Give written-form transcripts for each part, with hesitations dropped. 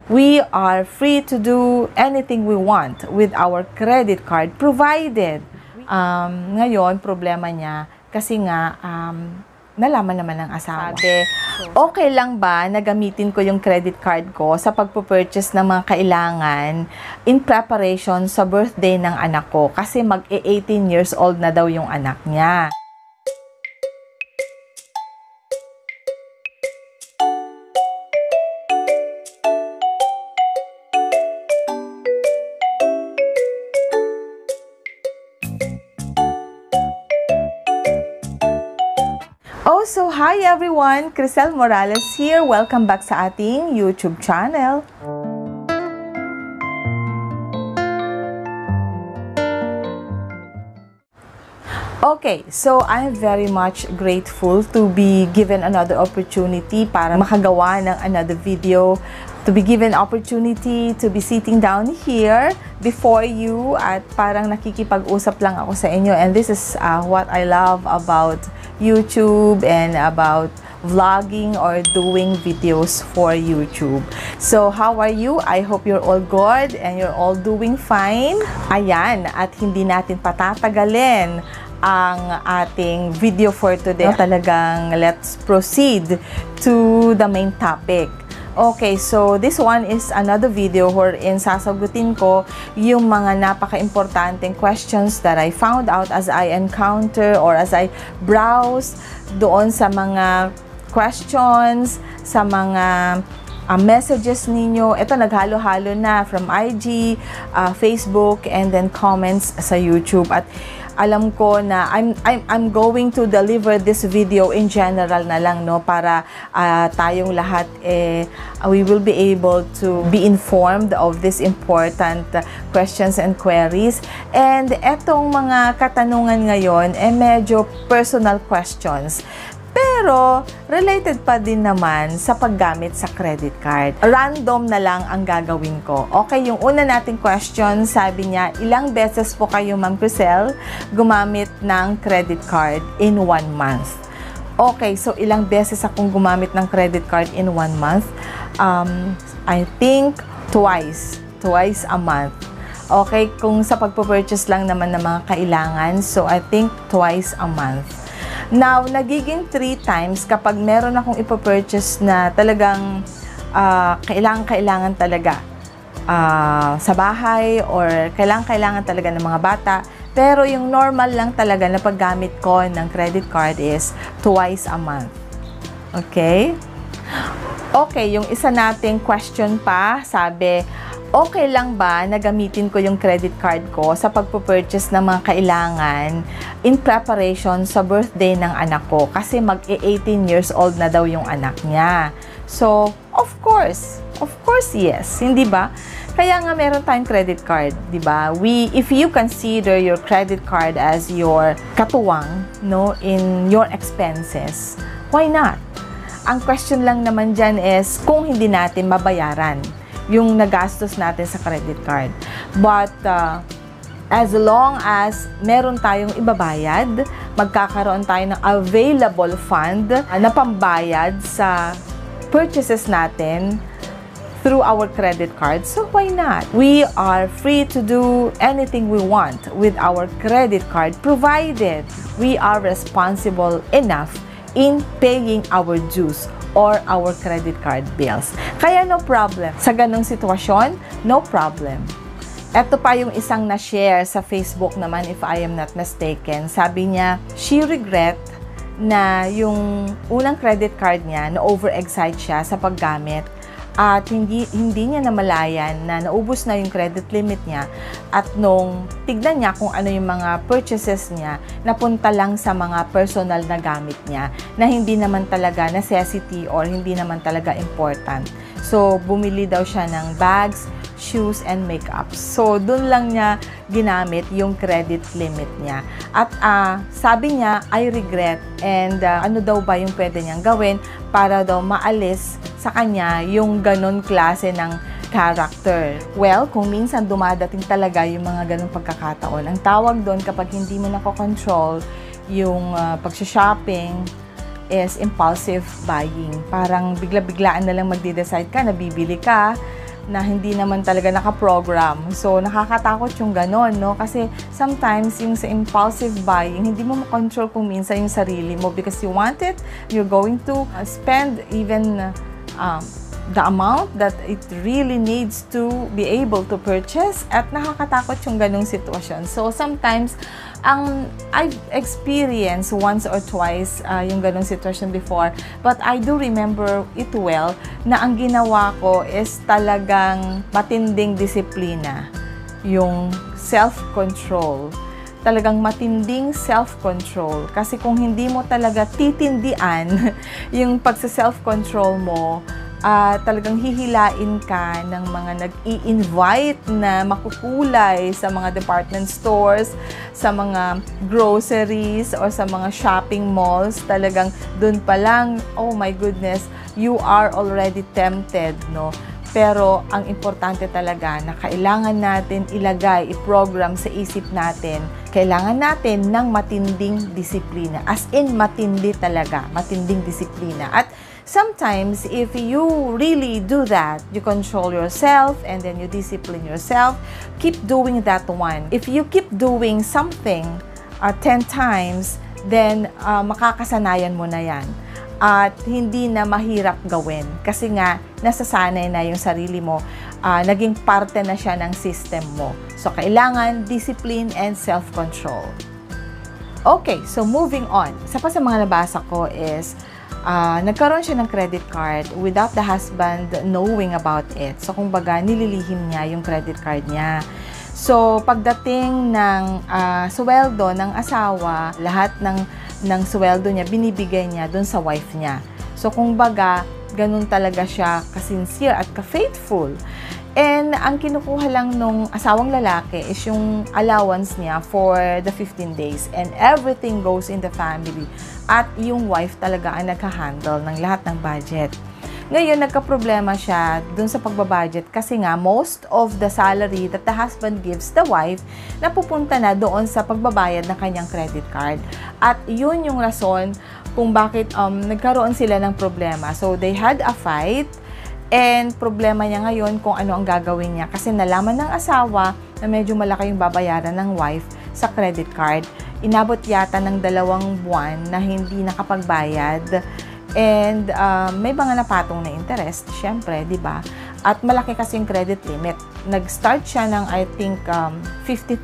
We are free to do anything we want with our credit card provided. Ngayon, problema niya kasi nga nalaman naman ng asawa. Sabi, okay lang ba na gamitin ko yung credit card ko sa pagpupurchase ng mga kailangan in preparation sa birthday ng anak ko? Kasi mag-18 years old na daw yung anak niya. So hi everyone! Crisel Morales here. Welcome back sa ating YouTube channel. Okay, so I'm very much grateful to be given another opportunity para makagawa ng another video, to be given opportunity to be sitting down here before you at parang nakikipag-usap lang ako sa inyo, and this is what I love about YouTube and about vlogging or doing videos for YouTube. So, how are you? I hope you're all good and you're all doing fine. Ayan, at hindi natin patatagalin ang ating video for today. Talagang let's proceed to the main topic. Okay, so this one is another video wherein sasagutin ko yung mga napaka-importanteng questions that I found out as I encounter or as I browse doon sa mga questions, sa mga messages ninyo. Ito naghalo-halo na from IG, Facebook, and then comments sa YouTube. At alam ko na I'm going to deliver this video in general na lang, no, para tayong lahat we will be able to be informed of these important questions and queries. And etong mga katanungan ngayon medyo personal questions, pero related pa din naman sa paggamit sa credit card. Random na lang ang gagawin ko. Okay, yung una nating question, sabi niya, ilang beses po kayo, Ma'am Crisel, gumamit ng credit card in 1 month? Okay, so ilang beses akong gumamit ng credit card in 1 month? I think twice a month. Okay, kung sa pagpupurchase lang naman ng mga kailangan, so I think twice a month. Now, nagiging 3 times kapag meron akong ipopurchase na talagang kailangan talaga sa bahay or kailangan talaga ng mga bata. Pero yung normal lang talaga na paggamit ko ng credit card is twice a month. Okay? Okay, yung isa nating question pa, sabi, okay lang ba na gamitin ko yung credit card ko sa pagpupurchase ng mga kailangan in preparation sa birthday ng anak ko? Kasi mag-18 years old na daw yung anak niya. So, of course yes. Hindi ba? Kaya nga meron tayong credit card, di ba? If you consider your credit card as your katuwang, no, in your expenses, why not? Ang question lang naman dyan is kung hindi natin mabayaran yung nagastos natin sa credit card. But as long as meron tayong ibabayad, magkakaroon tayo ng available fund na pambayad sa purchases natin through our credit card. So why not? We are free to do anything we want with our credit card provided we are responsible enough in paying our dues or our credit card bills. Kaya no problem. Sa ganong sitwasyon, no problem. Ito pa yung isang na-share sa Facebook naman, if I am not mistaken. Sabi niya, she regret na yung unang credit card niya, na over-excite siya sa paggamit at hindi niya namalayan na naubos na yung credit limit niya, at nung tignan niya kung ano yung mga purchases niya, napunta lang sa mga personal na gamit niya na hindi naman talaga necessity or hindi naman talaga important. So, bumili daw siya ng bags, shoes, and makeup. So, dun lang niya ginamit yung credit limit niya. At sabi niya, I regret, and ano daw ba yung pwede niyang gawin para daw maalis sa kanya yung ganon klase ng character. Well, kung minsan dumadating talaga yung mga ganong pagkakataon, ang tawag doon kapag hindi mo nakokontrol yung pag-shopping is impulsive buying. Parang bigla-biglaan na lang magde-decide ka, nabibili ka, na hindi naman talaga nakaprogram. So, nakakatakot yung ganon, no? Kasi sometimes yung sa impulsive buying, hindi mo makontrol kung minsan yung sarili mo because you want it, you're going to spend even the amount that it really needs to be able to purchase, at nakakatakot yung ganong sitwasyon. So, sometimes, I've experienced once or twice yung ganong sitwasyon before, but I do remember it well na ang ginawa ko is talagang matinding disiplina, yung self-control. Talagang matinding self-control. Kasi kung hindi mo talaga titindian yung pagsa-self-control mo, talagang hihilain ka ng mga nag-i-invite na makukulay sa mga department stores, sa mga groceries, or sa mga shopping malls. Talagang dun pa lang, oh my goodness, you are already tempted, no? Pero ang importante talaga na kailangan natin ilagay, i-program sa isip natin, kailangan natin ng matinding disiplina. As in, matindi talaga, matinding disiplina. At sometimes, if you really do that, you control yourself and then you discipline yourself, keep doing that one. If you keep doing something 10 times, then makakasanayan mo na yan. At hindi na mahirap gawin. Kasi nga, nasasanay na yung sarili mo, naging parte na siya ng system mo. So, kailangan discipline and self-control. Okay, so moving on. Isa pa sa mga nabasa ko is, nagkaroon siya ng credit card without the husband knowing about it. So, kumbaga, nililihim niya yung credit card niya. So, pagdating ng sweldo ng asawa, lahat ng sweldo niya, binibigay niya dun sa wife niya. So, kumbaga, ganun talaga siya ka-sincere at ka-faithful. And ang kinukuha lang nung asawang lalaki is yung allowance niya for the 15 days. And everything goes in the family. At yung wife talaga ang nagka-handle ng lahat ng budget. Ngayon, nagka-problema siya dun sa pagbabudget kasi nga most of the salary that the husband gives the wife napupunta na doon sa pagbabayad ng kanyang credit card. At yun yung rason kung bakit nagkaroon sila ng problema. So, they had a fight. And problema niya ngayon kung ano ang gagawin niya kasi nalaman ng asawa na medyo malaki yung babayaran ng wife sa credit card. Inabot yata ng 2 buwan na hindi nakapagbayad. And may mga napatong na interest, syempre, di ba? At malaki kasi yung credit limit. Nag-start siya ng, I think, 50,000.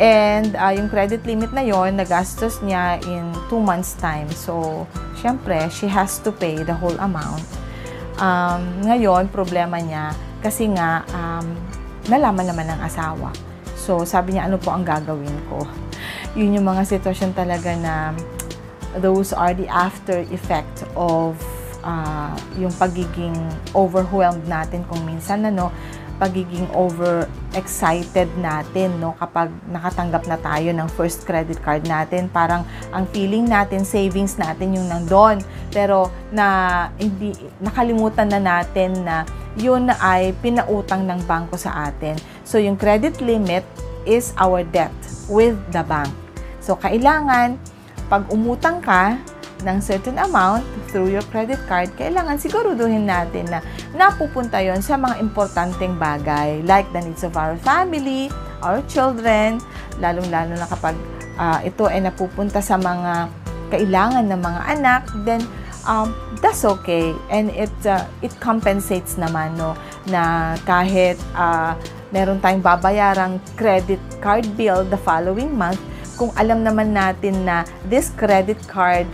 And yung credit limit na yon nagastos niya in 2 months' time. So, syempre, she has to pay the whole amount. Ngayon, problema niya, kasi nga, nalaman naman ng asawa. So, sabi niya, ano po ang gagawin ko? Yun yung mga sitwasyon talaga na those are the after effect of yung pagiging overwhelmed natin kung minsan, pagiging over-excited natin, kapag nakatanggap na tayo ng first credit card natin. Parang ang feeling natin, savings natin yung nandun. Pero hindi, nakalimutan na natin na yun ay pinautang ng bangko sa atin. So, yung credit limit is our debt with the bank. So, kailangan, pag umutang ka ng certain amount through your credit card, kailangan siguruduhin natin na napupunta yon sa mga importanteng bagay like the needs of our family, our children, lalong-lalo na kapag ito ay napupunta sa mga kailangan ng mga anak, then that's okay. And it compensates naman, na kahit meron tayong babayarang credit card bill the following month, kung alam naman natin na this credit card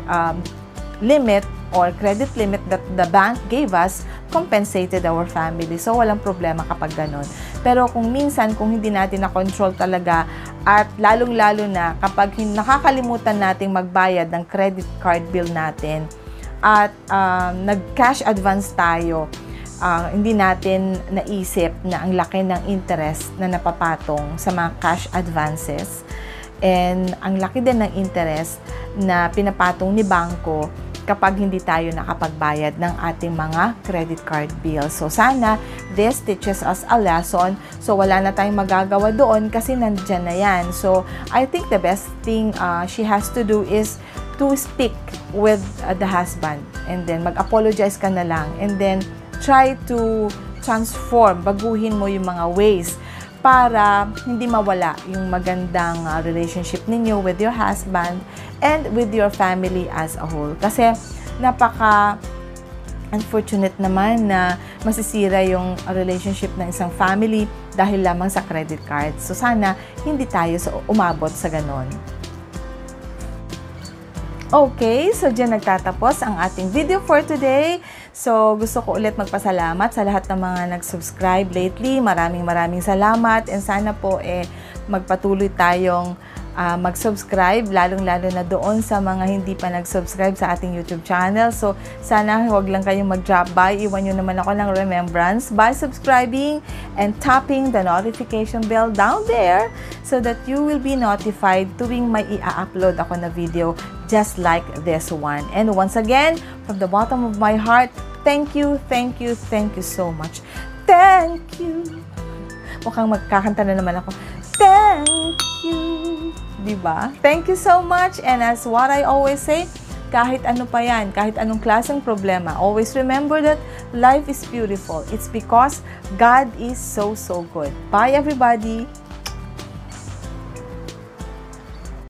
limit or credit limit that the bank gave us compensated our family. So, walang problema kapag ganon. Pero kung minsan, kung hindi natin na-control talaga at lalong-lalo na kapag nakakalimutan nating magbayad ng credit card bill natin at nag-cash advance tayo, hindi natin naisip na ang laki ng interest na napapatong sa mga cash advances. And ang laki din ng interest na pinapatong ni bangko kapag hindi tayo nakapagbayad ng ating mga credit card bills. So, sana this teaches us a lesson. So, wala na tayong magagawa doon kasi nandyan na yan. So, I think the best thing she has to do is to speak with the husband. And then, mag-apologize ka na lang. And then, try to i-transform, baguhin mo yung mga ways para hindi mawala yung magandang relationship ninyo with your husband and with your family as a whole. Kasi napaka unfortunate naman na masisira yung relationship ng isang family dahil lamang sa credit card. So sana hindi tayo umabot sa ganon. Okay, so dyan nagtatapos ang ating video for today. So, gusto ko ulit magpasalamat sa lahat ng mga nag-subscribe lately. Maraming salamat and sana po magpatuloy tayong mag-subscribe, lalong-lalo na doon sa mga hindi pa nag-subscribe sa ating YouTube channel. So, sana huwag lang kayong mag-drop by. Iwan nyo naman ako ng remembrance by subscribing and tapping the notification bell down there so that you will be notified tuwing may i-upload ako na video just like this one. And once again, from the bottom of my heart, thank you so much. Thank you. Mukhang magkakanta na naman ako. Thank you. Diba? Thank you so much. And as what I always say, kahit ano pa yan, kahit anong klaseng problema, always remember that life is beautiful. It's because God is so good. Bye everybody!